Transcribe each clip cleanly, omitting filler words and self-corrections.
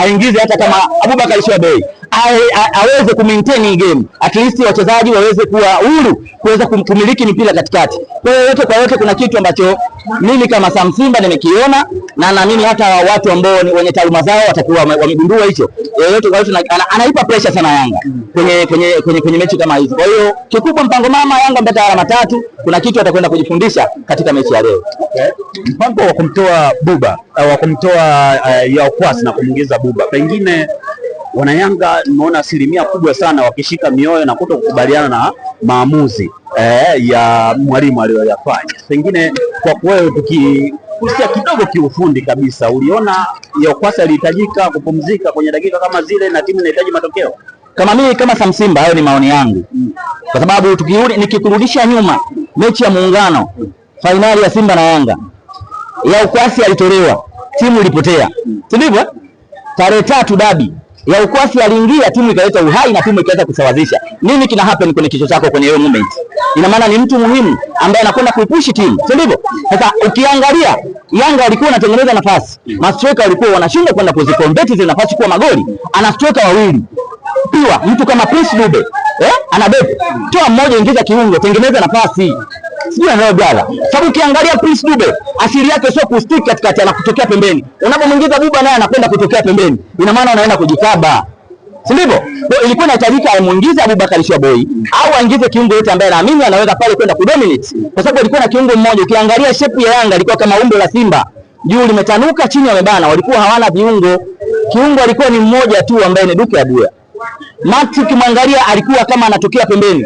aingize hata kama Abubakar Shwabei aweze kumaintain game, at least wachezaji waweze kuwa huru kuweza kumiliki mpira katikati. Kwa hiyo yote kwa yote kuna kitu ambacho mimi kama Sam Simba nimekiona, na naamini hata watu ambao wenye taaluma zao watakuwa wamegundua hicho. Yote kwa yote anaipa pressure sana Yanga kwenye mechi kama hizi. Kwa hiyo kikubwa mpango mama Yanga mpata alama 3, kuna kitu atakwenda kujifundisha katika mechi ya leo. Mpango wa kumtoa Buba au wa kumtoa Yao Kwasi na kumuingiza Buba, pengine Wanayanga nimeona asilimia kubwa sana wakishika mioyo na kutokubaliana na maamuzi ya mwalimu aliyoyafanya. Pengine kwa wewe tukikusia kidogo kiufundi kabisa, uliona Yao Kwasi alihitajika kupumzika kwenye dakika kama zile na timu inahitaji matokeo? Kama mimi kama Sam Simba, hayo ni maoni yangu, kwa sababu nikikurudisha nyuma mechi ya Muungano, fainali ya Simba na Yanga, Yao Kwasi alitolewa, timu ilipotea, si ndivyo? Tarehe 3 dabi, Yao Kwasi aliingia, timu ikaleta uhai na timu ikaweza kusawazisha. Nini kina happen kwenye kichwa chako kwenye hiyo moment? Ina maana ni mtu muhimu ambaye anakwenda kuipush timu, si ndivyo? Sasa ukiangalia Yanga walikuwa wanatengeneza nafasi, mastreka walikuwa wanashinda kwenda kuziconvert zile nafasi kuwa magoli. Ana striker wawili piwa, mtu kama Prince Dube ana beki, toa mmoja, ingiza kiungo, tengeneza nafasi. Sijui anaelewa brother. Sababu ukiangalia Prince Dube asili yake sio kustick katikati, anakutokea pembeni. Unapomwingiza Buba naye anakwenda kutokea pembeni, ina maana anaenda kujikaba, si ndivyo? Kwa ilikuwa inahitajika amuingize Abubakar Shwabei au aingize kiungo yote ambaye naamini anaweza pale kwenda kudominate, kwa sababu alikuwa na kiungo mmoja. Ukiangalia shape ya Yanga ilikuwa kama umbo la Simba, juu limetanuka, chini wamebana, walikuwa hawana viungo. Kiungo alikuwa ni mmoja tu ambaye ni Duke Abuya. Mati ukimwangalia alikuwa kama anatokea pembeni,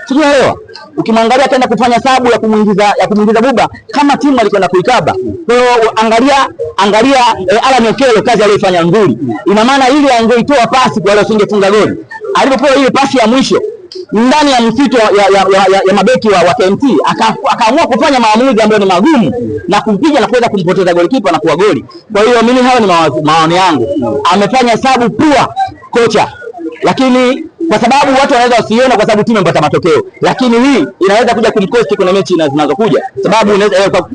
tunaelewa. Ukimwangalia akaenda kufanya sabu ya kumuingiza Buba, kama timu alikwenda kuikaba. Kwa hiyo angalia Alan Okello, kazi aliyofanya nzuri. Ina maana ile angeitoa pasi kwa wale wasingefunga goli. Alipopewa ile pasi ya mwisho ndani ya msito ya mabeki wa KMT, akaamua kufanya maamuzi ambayo ni magumu na kumpiga na kuweza kumpoteza golikipa na kuwa goli. Kwa hiyo mimi hao ni maoni yangu. Amefanya sabu pua kocha, lakini kwa sababu watu wanaweza wasiona kwa sababu timu imepata matokeo, lakini hii inaweza kuja kumkosti kwenye mechi zinazokuja, sababu unaweza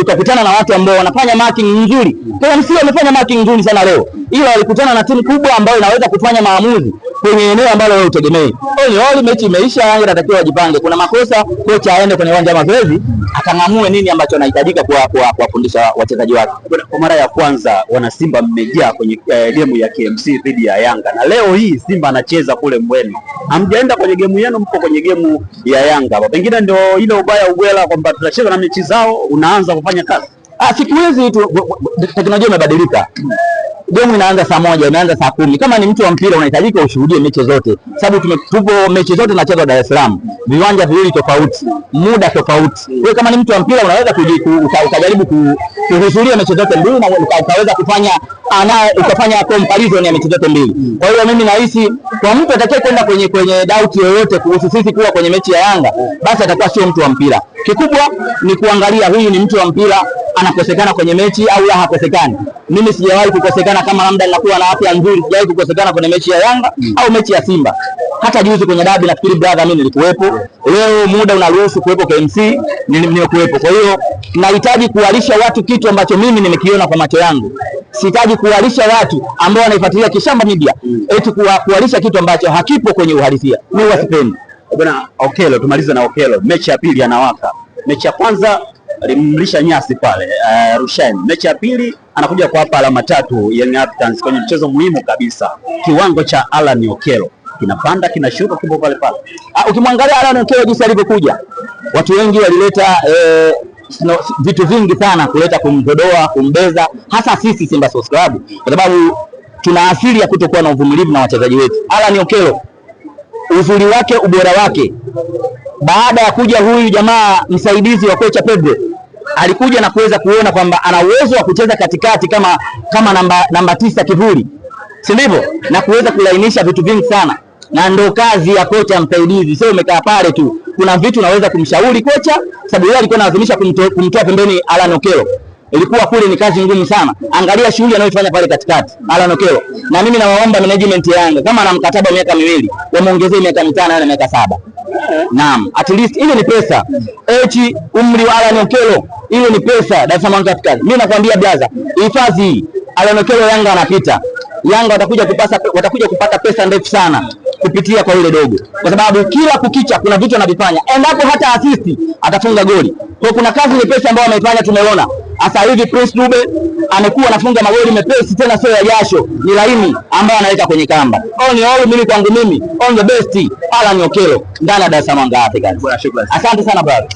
ukakutana na watu ambao wanafanya marking nzuri. KMC wamefanya marking nzuri sana leo, ila walikutana na timu kubwa ambayo inaweza kufanya maamuzi kwenye eneo ambalo wewe utegemei. All mechi imeisha, Yanga inatakiwa wajipange. Kuna makosa, kocha aende kwenye uwanja wa mazoezi akangamue nini ambacho anahitajika kuwafundisha wachezaji wake. Kwa mara ya kwanza wana Simba mmejaa kwenye game ya KMC dhidi ya Yanga, na leo hii Simba anacheza kule Mbweni. Hamjaenda kwenye game yenu, mpo kwenye game ya Yanga. Pengine ndio ile ubaya ugwela kwamba tunacheza na mechi zao, unaanza kufanya kazi. Siku hizi teknolojia imebadilika. Game inaanza saa 1, inaanza saa 10. Kama ni mtu wa mpira unahitajika ushuhudie mechi zote, sababu tupo mechi zote tunacheza Dar es Salaam, viwanja viwili tofauti, muda tofauti. Wewe kama ni mtu wa mpira unaweza ukajaribu kuhudhuria mechi zote mbili na ukaweza ukafanya comparison ya mechi zote mbili. Kwa hiyo mimi nahisi kwa mtu atakaye kwenda kwenye doubt yoyote kuhusu sisi kuwa kwenye mechi ya Yanga, basi atakuwa sio mtu wa mpira. Kikubwa ni kuangalia huyu ni mtu wa mpira, anakosekana kwenye mechi au hakosekani. Mimi sijawahi kukosekana, kama labda ninakuwa na afya nzuri, sijawahi kukosekana kwenye mechi ya Yanga au mechi ya Simba. Hata juzi kwenye dabi nafikiri brother mimi nilikuwepo. Leo muda unaruhusu kuwepo KMC, nimekuwepo. Kwa hiyo nahitaji kuwalisha watu kitu ambacho mimi nimekiona kwa macho yangu. Sihitaji kuwalisha watu ambao wanaifuatilia Kishamba Media eti kuwalisha kitu ambacho hakipo kwenye uhalisia. Mimi wasipendi. Bwana Okello, tumalize na Okello. Mechi ya pili anawaka. Mechi ya kwanza alimlisha nyasi pale Rushaine. Mechi ya pili anakuja kwa hapa alama 3 Young Africans kwenye mchezo muhimu kabisa. Kiwango cha Alan Okello kinapanda kinashuka, kipo pale pale. Ukimwangalia Alan Okello jinsi alivyokuja, watu wengi walileta vitu vingi sana kuleta kumgodoa, kumbeza, hasa sisi Simba Sports Club, kwa sababu tuna asili ya kutokuwa na uvumilivu na wachezaji wetu. Alan Okello, uzuri wake, ubora wake, baada ya kuja huyu jamaa msaidizi wa kocha Pedro, alikuja na kuweza kuona kwamba ana uwezo wa kucheza katikati kama namba 9 kivuli, si ndivyo? Na kuweza kulainisha vitu vingi sana, na ndo kazi ya kocha msaidizi. Sio umekaa pale tu, kuna vitu unaweza kumshauri kocha, sababu yeye alikuwa analazimisha kumtoa pembeni Alan Okello. Ilikuwa kule ni kazi ngumu sana. Angalia shughuli anayofanya pale katikati Alan Okello. Na mimi nawaomba management ya Yanga, kama ana mkataba miaka 2, wamuongezee miaka 5 na miaka 7. Naam, at least ile ni pesa. Umri wa Alan Okello, ile ni pesa. Dar es Salaam Africans. Mimi nakwambia blaza, hifadhi Alan Okello, Yanga anapita. Yanga watakuja kupata pesa ndefu sana kupitia kwa yule dogo, kwa sababu kila kukicha kuna vitu anavifanya. Endapo hata assist atafunga goli, kwa kuna kazi nyepesi ambayo ameifanya. Tumeona sasa hivi Prince Dube amekuwa anafunga magoli mepesi, tena sio ya jasho, ni laini ambayo analeta kwenye kamba. Mimi kwangu mimi, all the best Alan Okello ndani ya Dar es Salaam Africans. Asante sana brother.